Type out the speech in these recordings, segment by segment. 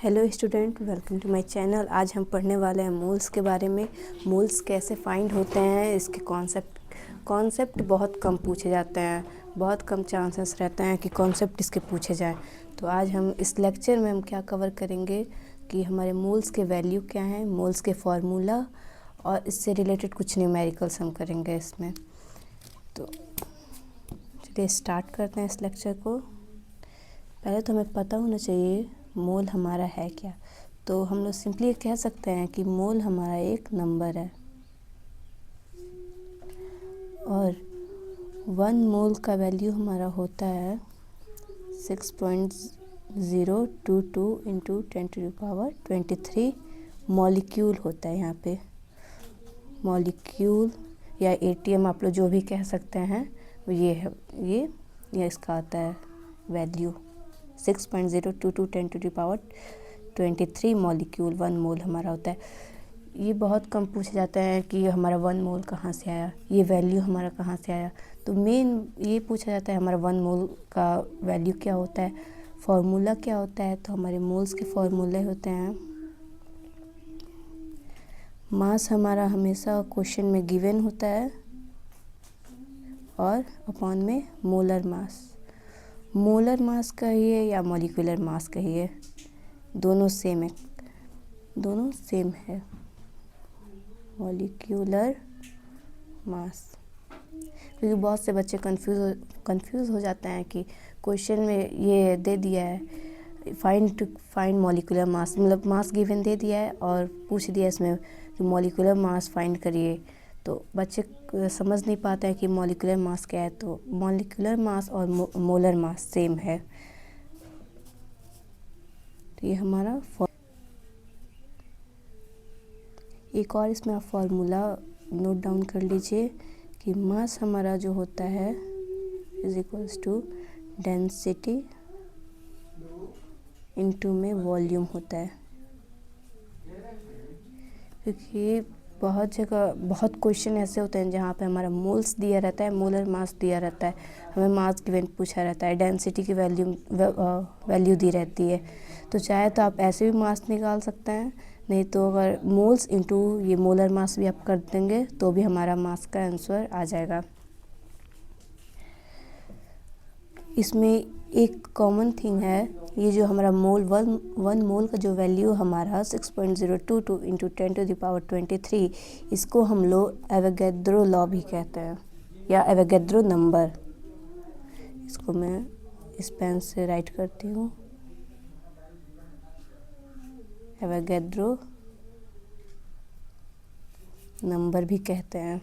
Hello student, welcome to my channel. आज हम पढ़ने वाले हैं मोल्स के बारे में। मोल्स कैसे फाइंड होते हैं, इसके कॉन्सेप्ट बहुत कम पूछे जाते हैं। बहुत कम चांसेस रहते हैं कि कॉन्सेप्ट इसके पूछे जाएं। तो आज हम इस लेक्चर में हम क्या कवर करेंगे कि हमारे मोल्स के वैल्यू क्या हैं, मोल्स के फार्मूला और इससे रिलेटेड कुछ न्यूमेरिकल्स हम करेंगे इसमें। तो चलिए स्टार्ट करते हैं इस लेक्चर को। पहले तो हमें पता होना चाहिए मोल हमारा है क्या। तो हम लोग सिंपली कह सकते हैं कि मोल हमारा एक नंबर है और 1 मोल का वैल्यू हमारा होता है 6.022 इंटू 10⁻23 मॉलिक्यूल होता है। यहाँ पे मॉलिक्यूल या एटीएम आप लोग जो भी कह सकते हैं ये है, ये इसका आता है वैल्यू 6.022 10⁻23 मॉलिक्यूल 1 मोल हमारा होता है। ये बहुत कम पूछे जाते हैं कि हमारा 1 मोल कहाँ से आया, ये वैल्यू हमारा कहाँ से आया। तो मेन ये पूछा जाता है हमारा 1 मोल का वैल्यू क्या होता है, फार्मूला क्या होता है। तो हमारे मोल्स के फार्मूले होते हैं, मास हमारा हमेशा क्वेश्चन में गिवन होता है और अपॉन में मोलर मास। मोलर मास कहिए या मॉलिक्यूलर मास कहिए, दोनों सेम है मॉलिक्यूलर मास। क्योंकि बहुत से बच्चे कंफ्यूज हो जाते हैं कि क्वेश्चन में ये दे दिया है फाइंड मॉलिक्यूलर मास, मतलब मास गिवन दे दिया है और पूछ दिया इसमें कि मॉलिक्यूलर मास फाइंड करिए। तो बच्चे समझ नहीं पाते हैं कि मॉलिक्यूलर मास क्या है। तो मॉलिक्यूलर मास और मोलर मास सेम है। तो ये हमारा एक और इसमें आप फार्मूला नोट डाउन कर लीजिए कि मास हमारा जो होता है is equals to density into में वॉल्यूम होता है। क्योंकि बहुत जगह बहुत क्वेश्चन ऐसे होते हैं जहाँ पे हमारा मोल्स दिया रहता है, मोलर मास दिया रहता है, हमें मास गिवन पूछा रहता है, डेंसिटी की वैल्यू दी रहती है। तो चाहे तो आप ऐसे भी मास निकाल सकते हैं, नहीं तो अगर मोल्स इंटू ये मोलर मास भी आप कर देंगे तो भी हमारा मास का आंसर आ जाएगा। इसमें एक कॉमन थिंग है, ये जो हमारा मोल 1 मोल का जो वैल्यू हमारा 6.022 इंटू 10⁻23, इसको हम लोग एवोगैड्रो लॉ भी कहते हैं या एवोगैड्रो नंबर। इसको मैं इस पेन से राइट करती हूँ, एवोगैड्रो नंबर भी कहते हैं।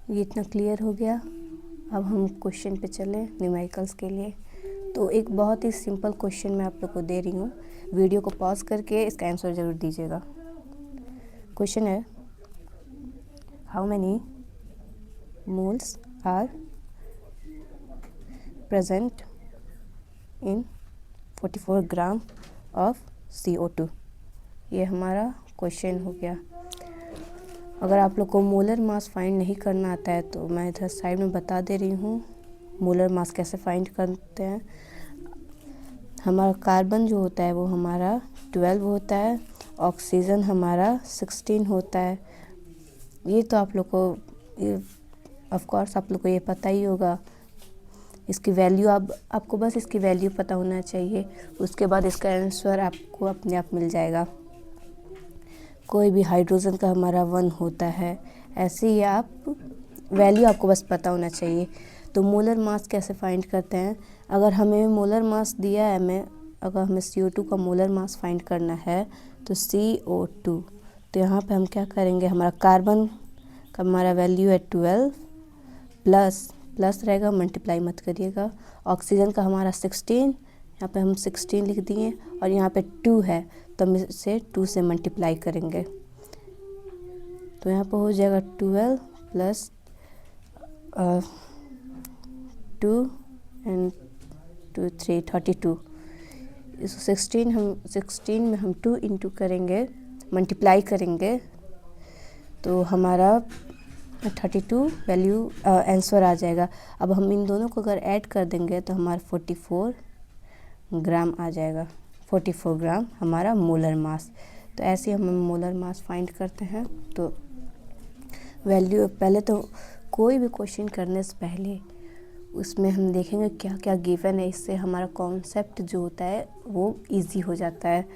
ये इतना क्लियर हो गया। अब हम क्वेश्चन पे चलें न्यूमेरिकल्स के लिए। तो एक बहुत ही सिंपल क्वेश्चन मैं आप लोग को दे रही हूँ, वीडियो को पॉज करके इसका आंसर ज़रूर दीजिएगा। क्वेश्चन है, how many moles are present in 44 gram of CO2। ये हमारा क्वेश्चन हो गया। अगर आप लोग को मोलर मास फाइंड नहीं करना आता है तो मैं इधर साइड में बता दे रही हूँ मोलर मास कैसे फाइंड करते हैं। हमारा कार्बन जो होता है वो हमारा 12 होता है, ऑक्सीजन हमारा 16 होता है। ये तो आप लोग को ऑफ कोर्स आप लोग को ये पता ही होगा। इसकी वैल्यू आपको बस इसकी वैल्यू पता होना चाहिए, उसके बाद इसका आंसर आपको अपने आप मिल जाएगा। कोई भी हाइड्रोजन का हमारा 1 होता है, ऐसे ही आप वैल्यू आपको बस पता होना चाहिए। तो मोलर मास कैसे फाइंड करते हैं, अगर हमें मोलर मास दिया है, अगर हमें CO2 का मोलर मास फाइंड करना है तो CO2, तो यहाँ पे हम क्या करेंगे, हमारा कार्बन का हमारा वैल्यू है 12 प्लस रहेगा, मल्टीप्लाई मत करिएगा। ऑक्सीजन का हमारा 16, यहाँ पे हम 16 लिख दिए और यहाँ पे 2 है तो हम इसे 2 से मल्टीप्लाई करेंगे। तो यहाँ पे हो जाएगा 12 प्लस 2 एंड 2 3 32। इस 16 में हम 2 इंटू करेंगे, मल्टीप्लाई करेंगे तो हमारा 32 वैल्यू आंसर आ जाएगा। अब हम इन दोनों को अगर ऐड कर देंगे तो हमारा 44 ग्राम आ जाएगा। 44 ग्राम हमारा मोलर मास। तो ऐसे हम मोलर मास फाइंड करते हैं। तो वैल्यू पहले तो कोई भी क्वेश्चन करने से पहले उसमें हम देखेंगे क्या क्या गिवन है, इससे हमारा कॉन्सेप्ट जो होता है वो इजी हो जाता है।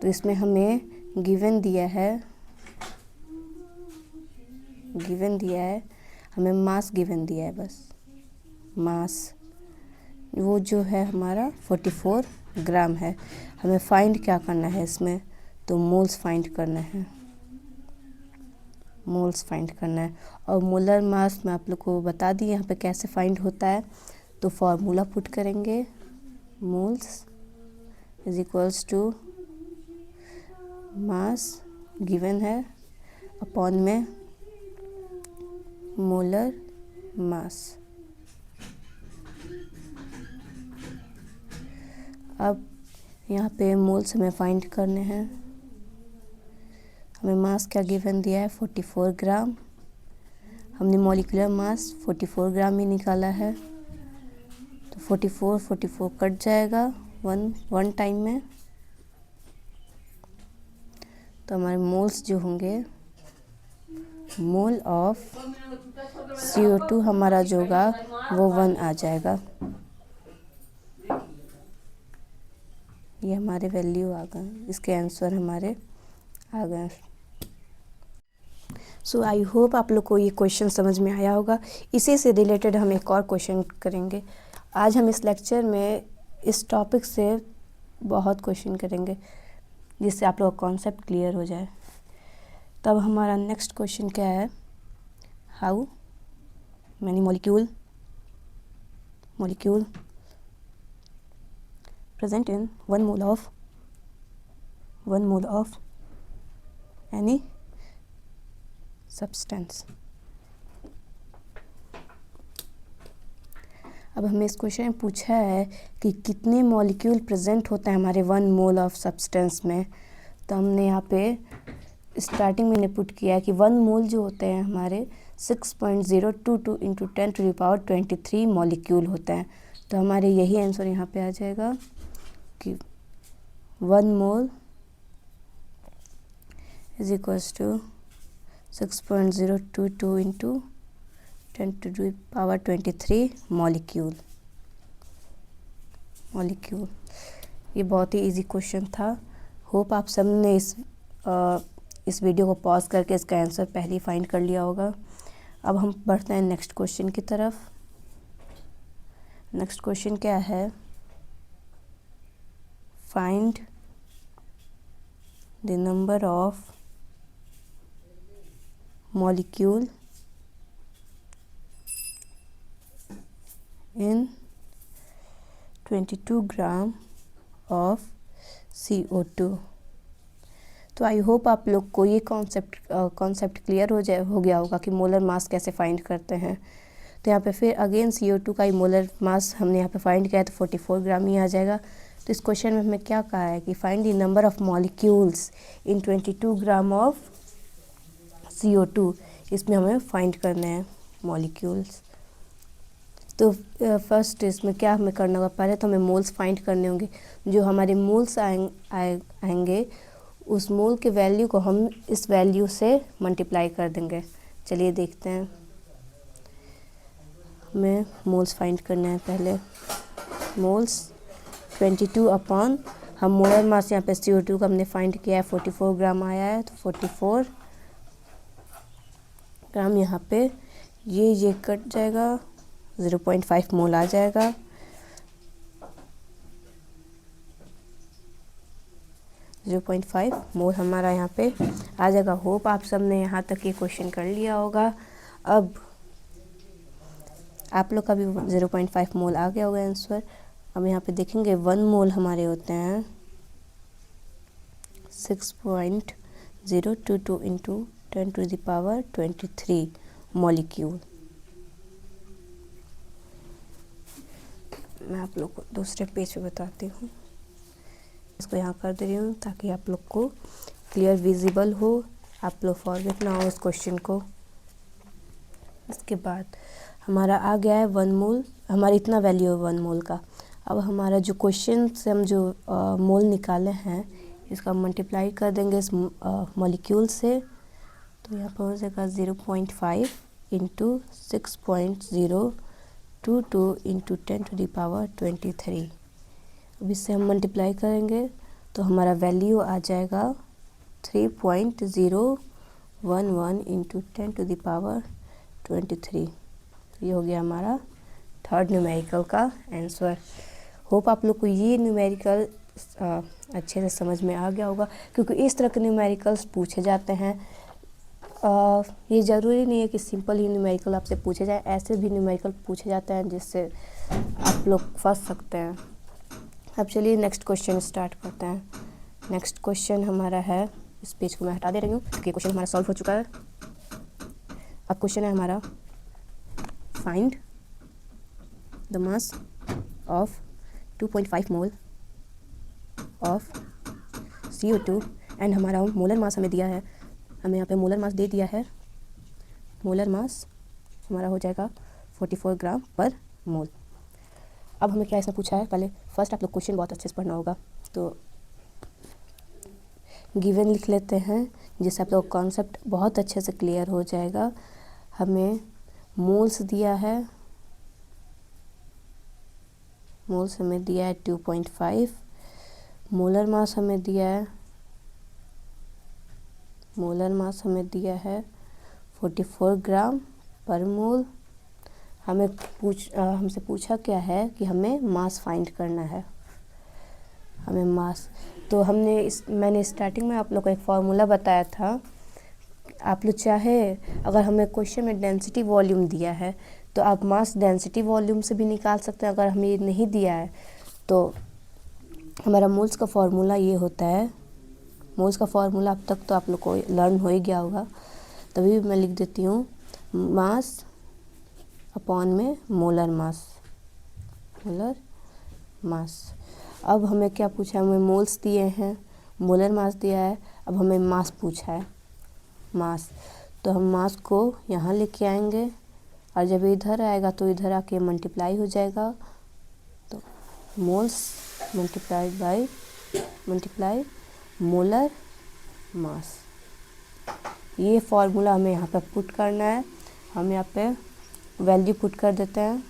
तो इसमें हमें गिवन दिया है हमें मास गिवन दिया है, बस मास वो जो है हमारा 44 ग्राम है। हमें फाइंड क्या करना है इसमें, तो मोल्स फाइंड करना है, मोल्स फाइंड करना है। और मोलर मास मैं आप लोग को बता दी यहाँ पे कैसे फाइंड होता है। तो फॉर्मूला पुट करेंगे, moles is equals to mass given है अपॉन में मोलर मास। अब यहाँ पे मोल्स हमें फाइंड करने हैं। हमें मास क्या गिवन दिया है, 44 ग्राम। हमने मॉलिक्यूलर मास 44 ग्राम ही निकाला है। तो 44 कट जाएगा वन टाइम में। तो हमारे मोल्स जो होंगे, मोल ऑफ CO2 हमारा जो होगा वो 1 आ जाएगा। ये हमारे वैल्यू आ गए, इसके आंसर हमारे आ गए। सो आई होप आप लोग को ये क्वेश्चन समझ में आया होगा। इसी से रिलेटेड हम एक और क्वेश्चन करेंगे। आज हम इस लेक्चर में इस टॉपिक से बहुत क्वेश्चन करेंगे जिससे आप लोग का कॉन्सेप्ट क्लियर हो जाए। तब हमारा नेक्स्ट क्वेश्चन क्या है, how many molecule present in 1 mole of any substance। अब हमें इस क्वेश्चन में पूछा है कि कितने मॉलिक्यूल प्रेजेंट होता है हमारे 1 मोल ऑफ सब्सटेंस में। तो हमने यहाँ पे स्टार्टिंग में पुट किया है कि 1 मोल जो होते हैं हमारे 6.022 इंटू 10⁻23 मॉलिक्यूल होते हैं। तो हमारे यही आंसर यहाँ पे आ जाएगा कि 1 mole is equals to 6.022 into 10⁻23 molecule. ये बहुत ही इजी क्वेश्चन था। होप आप सब ने इस वीडियो को पॉज करके इसका आंसर पहले ही फाइंड कर लिया होगा। अब हम बढ़ते हैं नेक्स्ट क्वेश्चन की तरफ। नेक्स्ट क्वेश्चन क्या है, find the number of molecule in 22 gram of CO2। तो आई होप आप लोग को ये कॉन्सेप्ट क्लियर हो गया होगा कि मोलर मास कैसे फाइंड करते हैं। तो यहाँ पे फिर अगेन CO2 का ही मोलर मास हमने यहाँ पे फाइंड किया है, तो 44 ग्राम ही आ जाएगा। तो इस क्वेश्चन में हमें क्या कहा है कि find the number of molecules in 22 gram of CO2। इसमें हमें फाइंड करने हैं मॉलिक्यूल्स। तो फर्स्ट इसमें क्या हमें करना होगा, पहले तो हमें मोल्स फाइंड करने होंगे। जो हमारे मोल्स आएंगे उस मोल के वैल्यू को हम इस वैल्यू से मल्टीप्लाई कर देंगे। चलिए देखते हैं। हमें मोल्स फाइंड करने हैं। पहले मोल्स 22 अपॉन, हम मोलर मास यहाँ पे CO2 का हमने फाइंड किया है 44 ग्राम आया है, तो 44 ग्राम यहाँ पे ये कट जाएगा, 0.5 मोल आ जाएगा। मोल हमारा यहाँ पे आ जाएगा। होप आप सब ने यहाँ तक ये क्वेश्चन कर लिया होगा। अब आप लोग का भी 0.5 मोल आ गया होगा आंसर। अब यहाँ पे देखेंगे 1 मोल हमारे होते हैं 6.022 इंटू 10⁻23 मॉलिक्यूल। मैं आप लोग को दूसरे पेज पे बताती हूँ। इसको यहाँ कर दे रही हूँ ताकि आप लोग को क्लियर विजिबल हो, आप लोग फॉरगेट ना हो इस क्वेश्चन को। इसके बाद हमारा आ गया है 1 मोल, हमारा इतना वैल्यू है 1 मोल का। अब हमारा जो क्वेश्चन से हम जो मोल निकाले हैं इसका मल्टीप्लाई कर देंगे इस मॉलिक्यूल से, तो यहाँ पर हो जाएगा 0.5 इंटू 6.022 इंटू 10⁻23। अब इससे हम मल्टीप्लाई करेंगे तो हमारा वैल्यू आ जाएगा 3.011 इंटू 10⁻23। ये हो गया हमारा थर्ड न्यूमेरिकल का आंसर। होप आप लोग को ये न्यूमेरिकल अच्छे से समझ में आ गया होगा, क्योंकि इस तरह के न्यूमेरिकल्स पूछे जाते हैं। ये ज़रूरी नहीं है कि सिंपल ही न्यूमेरिकल आपसे पूछे जाए, ऐसे भी न्यूमेरिकल पूछे जाते हैं जिससे आप लोग फंस सकते हैं। अब चलिए नेक्स्ट क्वेश्चन स्टार्ट करते हैं। नेक्स्ट क्वेश्चन हमारा है, इस पेज को मैं हटा दे रही हूँ क्योंकि क्वेश्चन हमारा सॉल्व हो चुका है। अब क्वेश्चन है हमारा, find the mass of 2.5 mole of CO2 and हमारा मोलर मास हमें दिया है, हमें यहाँ पे मोलर मास दे दिया है। मोलर मास हमारा हो जाएगा 44 ग्राम पर मोल। अब हमें क्या इसमें पूछा है, पहले फर्स्ट आप लोग क्वेश्चन बहुत अच्छे से पढ़ना होगा, तो गिवन लिख लेते हैं जिससे आप लोग कॉन्सेप्ट बहुत अच्छे से क्लियर हो जाएगा। हमें मोल्स दिया है, मोल्स हमें दिया है 2.5, मोलर मास हमें दिया है, मोलर मास हमें दिया है 44 ग्राम पर मोल। हमसे पूछा क्या है कि हमें मास फाइंड करना है, हमें मास। तो मैंने स्टार्टिंग में आप लोग को एक फार्मूला बताया था। आप लोग चाहे अगर हमें क्वेश्चन में डेंसिटी वॉल्यूम दिया है तो आप मास डेंसिटी वॉल्यूम से भी निकाल सकते हैं। अगर हमें ये नहीं दिया है तो हमारा मोल्स का फार्मूला ये होता है। मोल्स का फार्मूला अब तक तो आप लोग को लर्न हो ही गया होगा, तभी मैं लिख देती हूँ, मास अपॉन में मोलर मास, मोलर मास। अब हमें क्या पूछा है, हमें मोल्स दिए हैं, मोलर मास दिया है, अब हमें मास पूछा है, मास। तो हम मास को यहाँ लेके आएंगे और जब इधर आएगा तो इधर आके मल्टीप्लाई हो जाएगा, तो मोल्स मल्टीप्लाई मोलर मास। ये फॉर्मूला हमें यहाँ पे पुट करना है। हम यहाँ पे वैल्यू पुट कर देते हैं।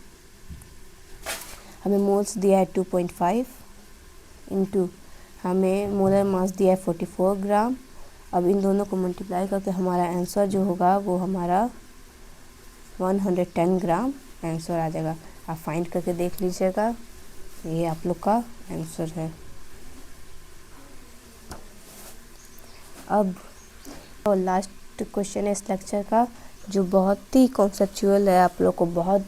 हमें मोल्स दिया है 2.5 इंटू हमें मोलर मास दिया है 44 ग्राम। अब इन दोनों को मल्टीप्लाई करके हमारा आंसर जो होगा वो हमारा 110 ग्राम आंसर आ जाएगा। आप फाइंड करके देख लीजिएगा, ये आप लोग का आंसर है। अब लास्ट क्वेश्चन है इस लेक्चर का, जो बहुत ही कॉन्सेप्चुअल है। आप लोग को बहुत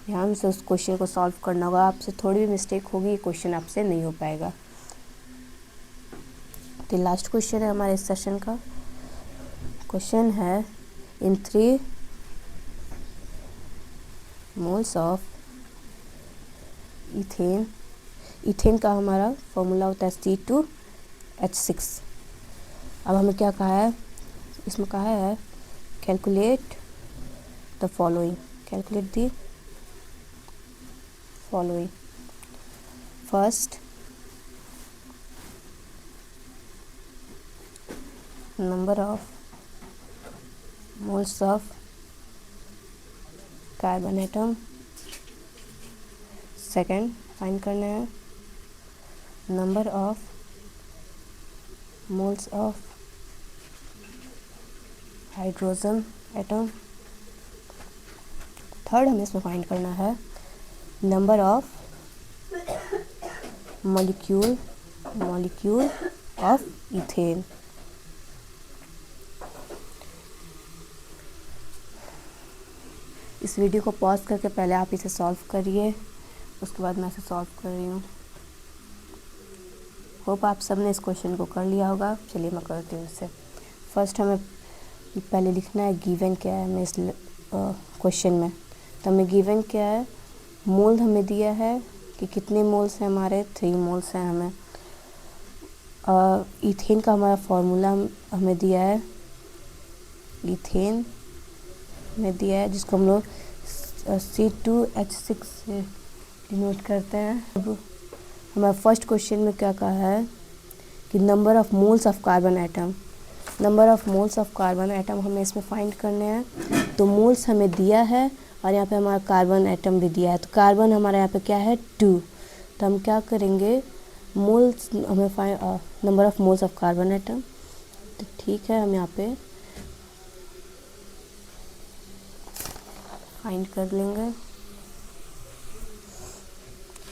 ध्यान से उस क्वेश्चन को सॉल्व करना होगा। आपसे थोड़ी भी मिस्टेक होगी, ये क्वेश्चन आपसे नहीं हो पाएगा। तो लास्ट क्वेश्चन है हमारे इस सेशन का। क्वेश्चन है, इन 3 मोल्स ऑफ इथेन, इथेन का हमारा फॉर्मूला होता है C2H6। अब हमें क्या कहा है, इसमें कहा है calculate the following, calculate the following. First, number of moles of carbon atom. Second, find करना है number of moles of hydrogen atom. Third, हमें इसमें फाइंड करना है number of molecule of ethane. इस वीडियो को पॉज करके पहले आप इसे सॉल्व करिए, उसके बाद मैं इसे सॉल्व कर रही हूँ। होप आप सबने इस क्वेश्चन को कर लिया होगा। चलिए मैं करती हूँ इसे। फर्स्ट हमें पहले लिखना है गिवन क्या है हमें इस क्वेश्चन में। तो हमें गिवन क्या है, मोल हमें दिया है कि कितने मोल्स हैं हमारे, 3 मोल्स हैं हमें। इथेन का हमारा फॉर्मूला हमें दिया है, इथेन में दिया है, जिसको हम लोग C2H6 से डिनोट करते हैं। अब हमारा फर्स्ट क्वेश्चन में क्या कहा है कि number of moles of carbon atom, number of moles of carbon atom हमें इसमें फाइंड करने हैं। तो मोल्स हमें दिया है और यहाँ पे हमारा कार्बन एटम भी दिया है। तो कार्बन हमारा यहाँ पे क्या है 2, तो हम क्या करेंगे मोल्स हमें number of moles of carbon atom, तो ठीक है हम यहाँ पे फाइंड कर लेंगे।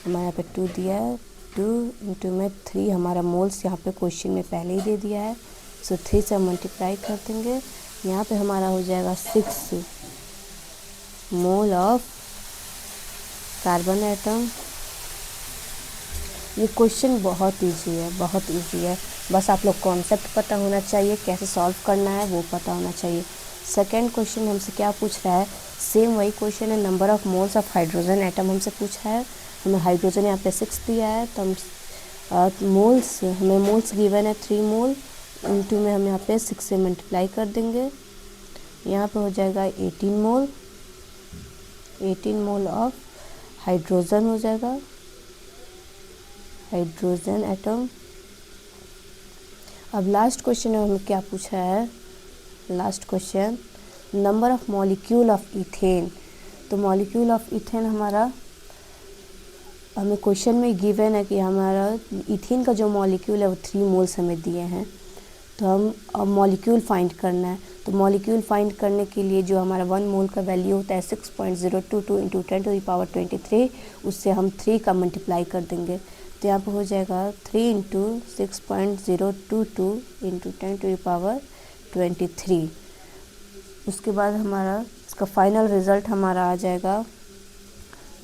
हमारे यहाँ पे 2 दिया है, 2 इंटू में 3 हमारा मोल्स यहाँ पे क्वेश्चन में पहले ही दे दिया है, सो 3 से हम मल्टीप्लाई कर देंगे। यहाँ पे हमारा हो जाएगा 6 मोल ऑफ कार्बन एटम। ये क्वेश्चन बहुत इजी है, बहुत इजी है, बस आप लोग कॉन्सेप्ट पता होना चाहिए, कैसे सॉल्व करना है वो पता होना चाहिए। सेकंड क्वेश्चन हमसे क्या पूछ रहा है, सेम वही क्वेश्चन है, number of moles of hydrogen atom हमसे पूछा है। हमें हाइड्रोजन यहाँ पे 6 दिया है, तो हम मोल्स, हमें मोल्स गिवन है 3 मोल, इनटू में हम यहाँ पे 6 से मल्टीप्लाई कर देंगे। यहाँ पे हो जाएगा 18 मोल, 18 मोल ऑफ हाइड्रोजन हो जाएगा, हाइड्रोजन एटम। अब लास्ट क्वेश्चन में हमें क्या पूछा है, last question number of molecule of ethane. तो मॉलिक्यूल ऑफ इथेन हमारा हमें क्वेश्चन में गिवन है कि हमारा इथेन का जो मॉलिक्यूल है वो 3 मोल्स हमें दिए हैं। तो हम अब मॉलिक्यूल फाइंड करना है। तो मॉलिक्यूल फाइंड करने के लिए जो हमारा 1 मोल का वैल्यू होता है 6.022 इंटू 10⁻23, उससे हम 3 का मल्टीप्लाई कर देंगे। तो यहाँ पर हो जाएगा 3 इंटू 6.022 इंटू 10⁻23। उसके बाद हमारा इसका फाइनल रिज़ल्ट हमारा आ जाएगा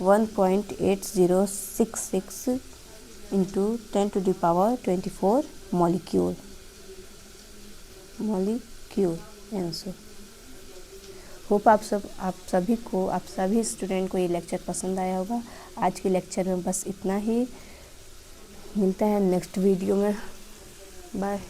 1.8066 इंटू 10⁻24 मॉलिक्यूल आंसर। होप आप सभी स्टूडेंट को ये लेक्चर पसंद आया होगा। आज के लेक्चर में बस इतना ही, मिलते हैं नेक्स्ट वीडियो में, बाय।